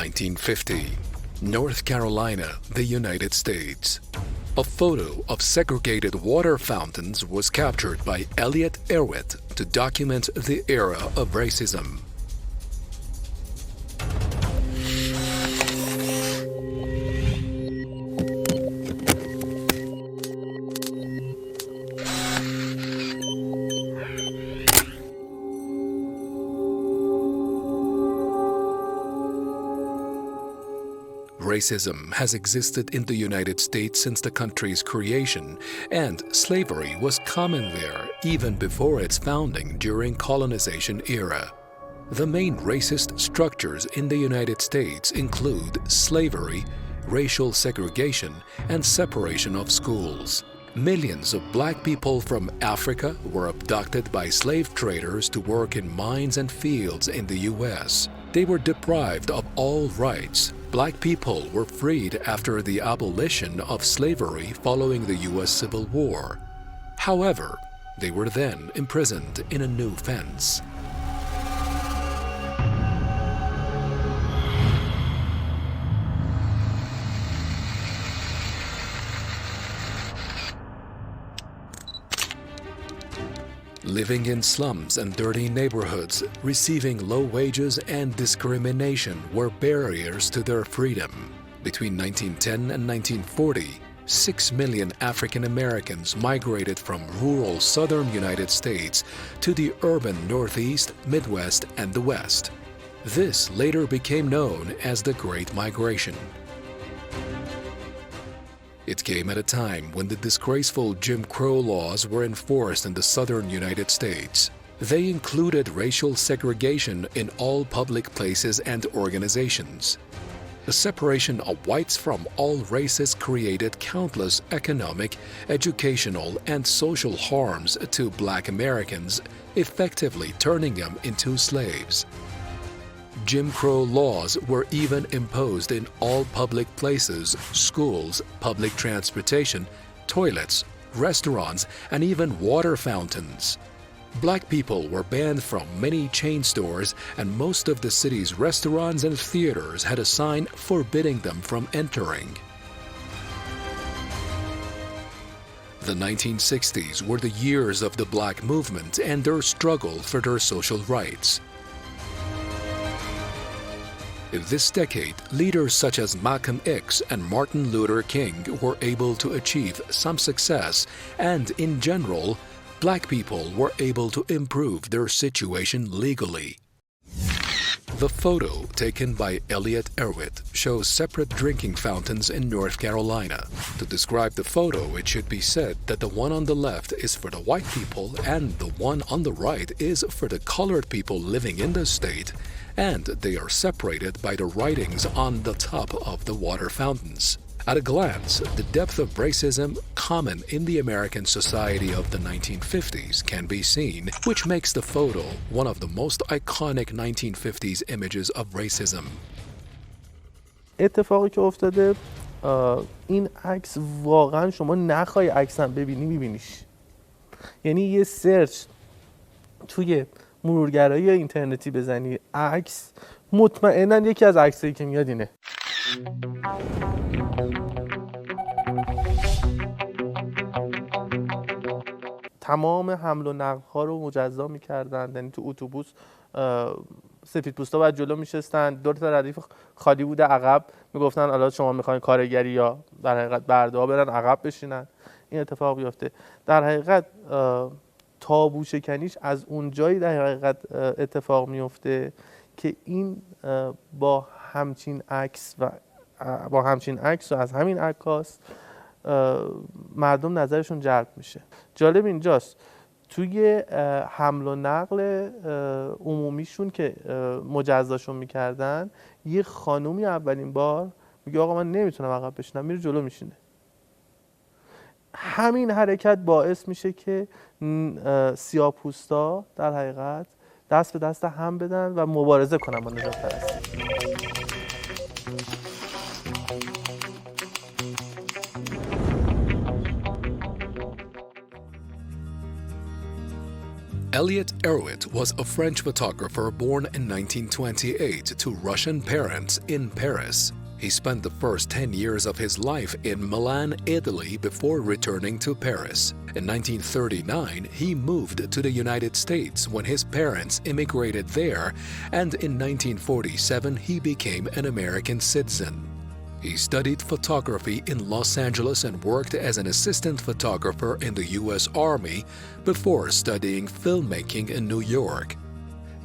1950, North Carolina, the United States. A photo of segregated water fountains was captured by Elliot Erwitt to document the era of racism. Racism has existed in the United States since the country's creation, and slavery was common there even before its founding during colonization era. The main racist structures in the United States include slavery, racial segregation, and separation of schools. Millions of black people from Africa were abducted by slave traders to work in mines and fields in the U.S. They were deprived of all rights. Black people were freed after the abolition of slavery following the U.S. Civil War. However, they were then imprisoned in a new fence. Living in slums and dirty neighborhoods, receiving low wages and discrimination were barriers to their freedom. Between 1910 and 1940, 6 million African Americans migrated from rural southern United States to the urban Northeast, Midwest, and the West. This later became known as the Great Migration. It came at a time when the disgraceful Jim Crow laws were enforced in the southern United States. They included racial segregation in all public places and organizations. The separation of whites from all races created countless economic, educational, and social harms to Black Americans, effectively turning them into slaves. Jim Crow laws were even imposed in all public places, schools, public transportation, toilets, restaurants, and even water fountains. Black people were banned from many chain stores, and most of the city's restaurants and theaters had a sign forbidding them from entering. The 1960s were the years of the Black movement and their struggle for their social rights. In this decade, leaders such as Malcolm X and Martin Luther King were able to achieve some success, and in general, Black people were able to improve their situation legally. The photo taken by Elliot Erwitt shows separate drinking fountains in North Carolina. To describe the photo, it should be said that the one on the left is for the white people and the one on the right is for the colored people living in the state, and they are separated by the writings on the top of the water fountains. At a glance, the depth of racism common in the American society of the 1950s can be seen, which makes the photo one of the most iconic 1950s images of racism. اتفاقی که افتاده این عکس واقعا شما نخوای عکسم ببینی میبینیش. یعنی یه سرچ توی مرورگرایی اینترنتی بزنی عکس، مطمئناً یکی از عکسایی که میاد اینه. تمام حمل و نقل ها رو مجزا میکردن، یعنی تو اتوبوس سفیدپوستا باید جلو میشستن، دور تا ردیف خالی بوده عقب میگفتن حالا شما میخواین کارگری یا در حقیقت برده ها برن عقب بشینن. این اتفاق بیفته. در حقیقت تابو شکنیش از اون جایی در حقیقت اتفاق میفته که این با همچین عکس و از همین عکاس مردم نظرشون جلب میشه. جالب اینجاست توی حمل و نقل عمومیشون که مجزاشون میکردن یه خانومی اولین بار میگه آقا من نمیتونم عقب بشینم، میره جلو میشینه. همین حرکت باعث میشه که سیاه‌پوستا در حقیقت دست به دست هم بدن و مبارزه کنن با نجات پرستی. Elliot Erwitt was a French photographer born in 1928 to Russian parents in Paris. He spent the first 10 years of his life in Milan, Italy before returning to Paris. In 1939, he moved to the United States when his parents immigrated there, and in 1947 he became an American citizen. He studied photography in Los Angeles and worked as an assistant photographer in the U.S. Army before studying filmmaking in New York.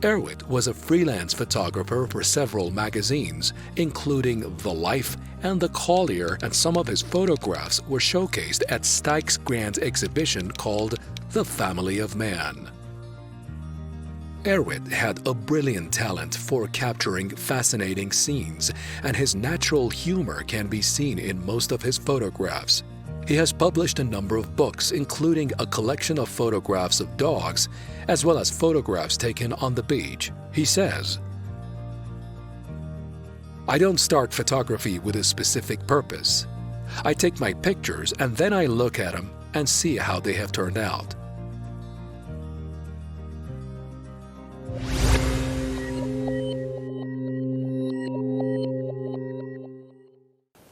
Erwitt was a freelance photographer for several magazines, including The Life and The Collier, and some of his photographs were showcased at Stike's grand exhibition called The Family of Man. Erwitt had a brilliant talent for capturing fascinating scenes, and his natural humor can be seen in most of his photographs. He has published a number of books, including a collection of photographs of dogs, as well as photographs taken on the beach. He says, "I don't start photography with a specific purpose. I take my pictures and then I look at them and see how they have turned out."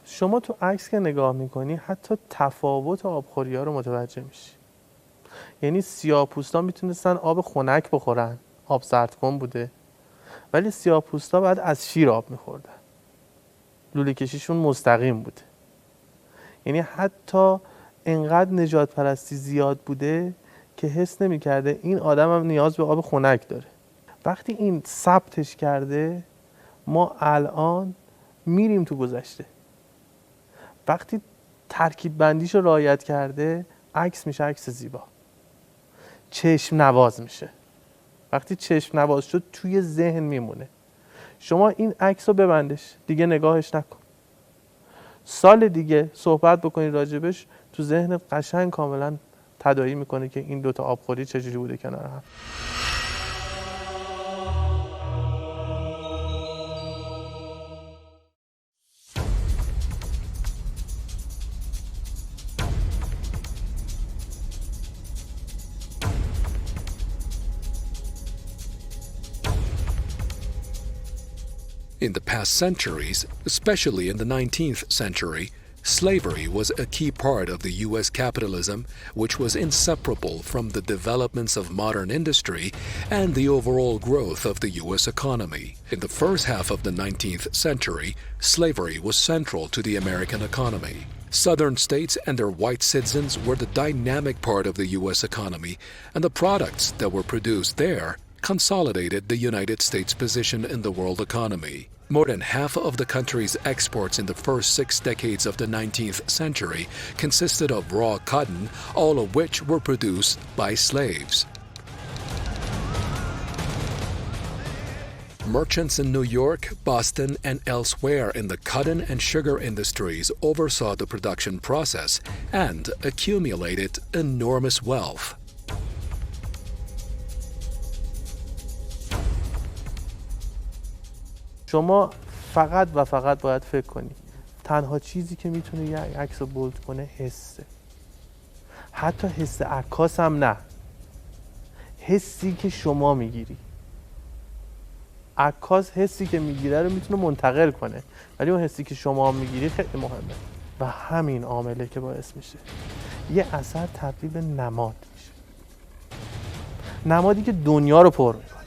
شما تو عکس که نگاه میکنی حتی تفاوت آبخوری ها رو متوجه میشی. یعنی سیاه‌پوستا میتونستن آب خنک بخورن، آب زردکن بوده، ولی سیاه‌پوستا بعد از شیر آب میخوردن. لوله کشیشون مستقیم بوده. یعنی حتی انقدر نجات پرستی زیاد بوده که حس نمیکرده این آدم هم نیاز به آب خنک داره. وقتی این ثبتش کرده، ما الان میریم تو گذشته. وقتی ترکیب بندیش رو رعایت کرده، عکس میشه عکس زیبا، چشم نواز میشه. وقتی چشم نواز شد توی ذهن میمونه. شما این عکس رو ببندش، دیگه نگاهش نکن، سال دیگه صحبت بکنید راجبش، تو ذهن قشنگ کاملا تداعی میکنه که این دوتا آبخوری چجوری بوده کنار هم. In the past centuries, especially in the 19th century, slavery was a key part of the U.S. capitalism, which was inseparable from the developments of modern industry and the overall growth of the U.S. economy. In the first half of the 19th century, slavery was central to the American economy. Southern states and their white citizens were the dynamic part of the U.S. economy, and the products that were produced there consolidated the United States' position in the world economy. More than half of the country's exports in the first 6 decades of the 19th century consisted of raw cotton, all of which were produced by slaves. Merchants in New York, Boston, and elsewhere in the cotton and sugar industries oversaw the production process and accumulated enormous wealth. شما فقط و فقط باید فکر کنی تنها چیزی که میتونه یه عکس رو بولد کنه حسه. حتی حس عکاس هم نه، حسی که شما میگیری. عکاس حسی که میگیره رو میتونه منتقل کنه، ولی اون حسی که شما میگیری خیلی مهمه و همین عامله که باعث میشه یه اثر تبدیل به نماد میشه. نمادی که دنیا رو پر میکنه،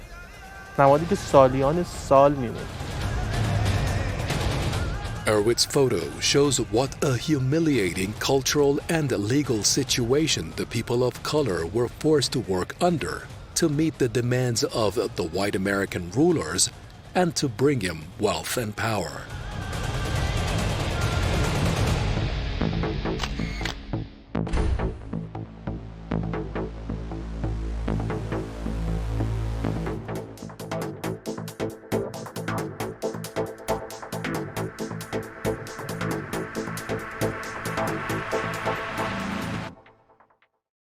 نمادی که سالیان سال میمونه. Erwitt's photo shows what a humiliating cultural and legal situation the people of color were forced to work under to meet the demands of the white American rulers and to bring him wealth and power.